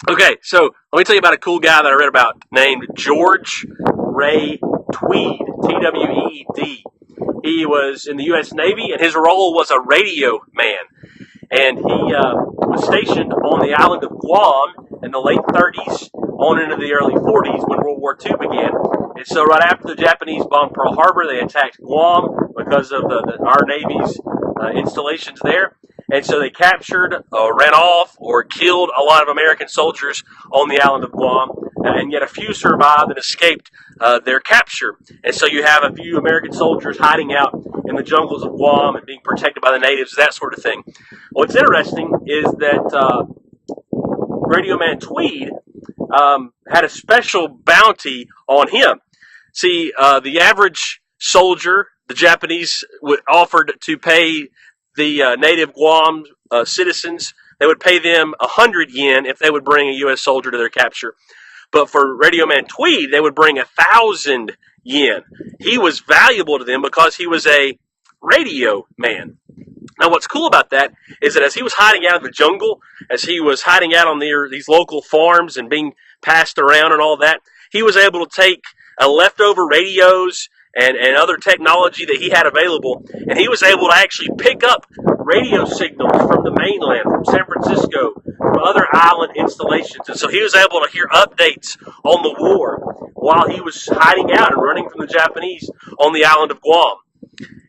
Okay, so let me tell you about a cool guy that I read about named George Ray Tweed, T-W-E-E-D. He was in the U.S. Navy, and his role was a radio man. And he was stationed on the island of Guam in the late 30s on into the early 40s when World War II began. And so right after the Japanese bombed Pearl Harbor, they attacked Guam because of our Navy's installations there. And so they captured, ran off, or killed a lot of American soldiers on the island of Guam. And yet a few survived and escaped their capture. And so you have a few American soldiers hiding out in the jungles of Guam and being protected by the natives, that sort of thing. What's interesting is that Radio Man Tweed had a special bounty on him. See, the average soldier, the Japanese offered to pay the native Guam citizens, they would pay them 100 yen if they would bring a U.S. soldier to their capture. But for Radio Man Tweed, they would bring 1,000 yen. He was valuable to them because he was a radio man. Now, what's cool about that is that as he was hiding out in the jungle, as he was hiding out on these local farms and being passed around and all that, he was able to take leftover radios and other technology that he had available, and he was able to actually pick up radio signals from the mainland, from San Francisco, from other island installations. And so he was able to hear updates on the war while he was hiding out and running from the Japanese on the island of Guam.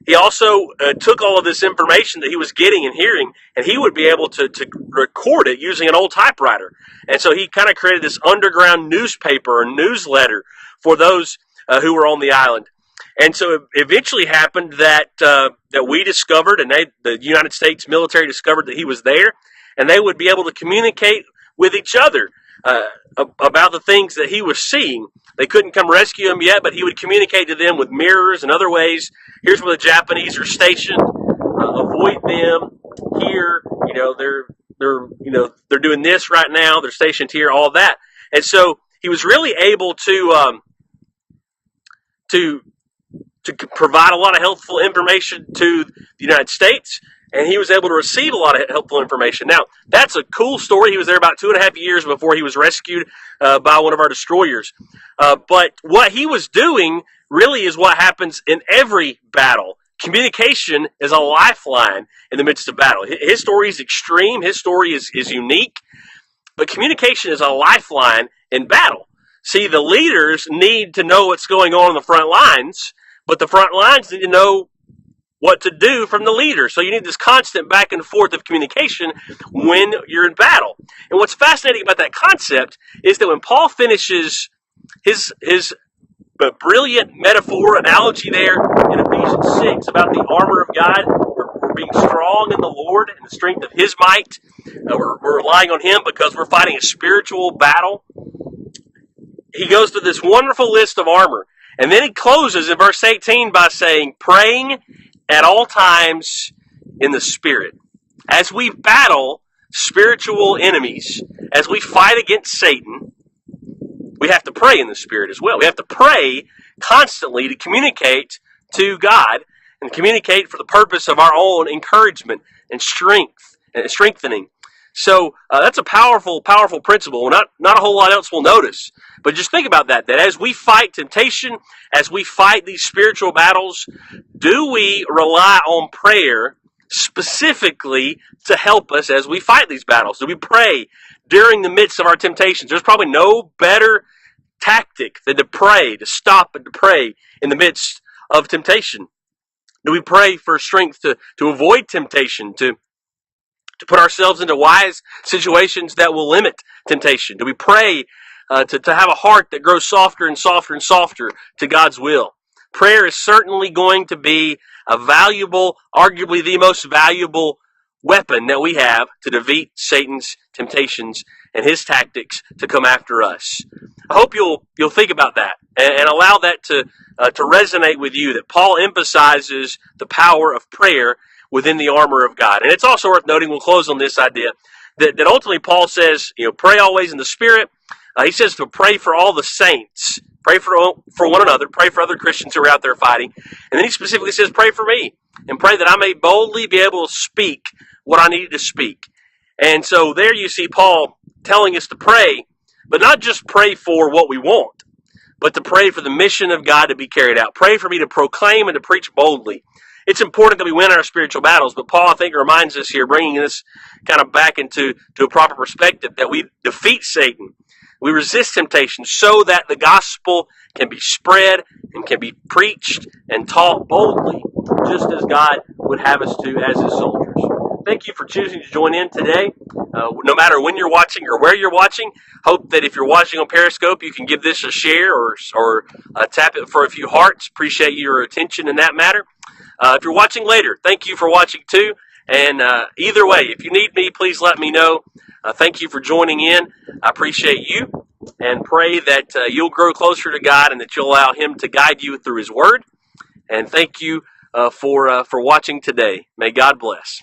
He also took all of this information that he was getting and hearing, and he would be able to record it using an old typewriter. And so he kind of created this underground newspaper or newsletter for those who were on the island. And so it eventually happened that we discovered, and the United States military discovered that he was there, and they would be able to communicate with each other about the things that he was seeing. They couldn't come rescue him yet, but he would communicate to them with mirrors and other ways. Here's where the Japanese are stationed. Avoid them here. They're doing this right now. They're stationed here. All that. And so he was really able to provide a lot of helpful information to the United States, and he was able to receive a lot of helpful information. Now, that's a cool story. He was there about 2.5 years before he was rescued by one of our destroyers. But what he was doing really is what happens in every battle. Communication is a lifeline in the midst of battle. His story is extreme. His story is unique. But communication is a lifeline in battle. See, the leaders need to know what's going on the front lines, but the front lines need to know what to do from the leader. So you need this constant back and forth of communication when you're in battle. And what's fascinating about that concept is that when Paul finishes his brilliant metaphor, analogy there in Ephesians 6 about the armor of God, we're being strong in the Lord and the strength of His might. We're relying on Him because we're fighting a spiritual battle. He goes through this wonderful list of armor. And then he closes in verse 18 by saying, praying at all times in the Spirit. As we battle spiritual enemies, as we fight against Satan, we have to pray in the Spirit as well. We have to pray constantly to communicate to God and communicate for the purpose of our own encouragement and strength and strengthening. So that's a powerful, powerful principle. Not a whole lot else we'll notice. But just think about that as we fight temptation, as we fight these spiritual battles, do we rely on prayer specifically to help us as we fight these battles? Do we pray during the midst of our temptations? There's probably no better tactic than to pray, to stop and to pray in the midst of temptation. Do we pray for strength to avoid temptation, to put ourselves into wise situations that will limit temptation? Do we pray to have a heart that grows softer and softer and softer to God's will? Prayer is certainly going to be a valuable, arguably the most valuable weapon that we have to defeat Satan's temptations and his tactics to come after us. I hope you'll think about that and allow that to resonate with you, that Paul emphasizes the power of prayer within the armor of God. And it's also worth noting, we'll close on this idea, that ultimately Paul says, pray always in the Spirit. He says to pray for all the saints. Pray for one another. Pray for other Christians who are out there fighting. And then he specifically says, pray for me. And pray that I may boldly be able to speak what I need to speak. And so there you see Paul telling us to pray, but not just pray for what we want, but to pray for the mission of God to be carried out. Pray for me to proclaim and to preach boldly. It's important that we win our spiritual battles, but Paul, I think, reminds us here, bringing this kind of back into a proper perspective, that we defeat Satan. We resist temptation so that the gospel can be spread and can be preached and taught boldly, just as God would have us to as His soldiers. Thank you for choosing to join in today. No matter when you're watching or where you're watching, hope that if you're watching on Periscope, you can give this a share or tap it for a few hearts. Appreciate your attention in that matter. If you're watching later, thank you for watching too. And either way, if you need me, please let me know. Thank you for joining in. I appreciate you, and pray that you'll grow closer to God and that you'll allow Him to guide you through His Word. And thank you for watching today. May God bless.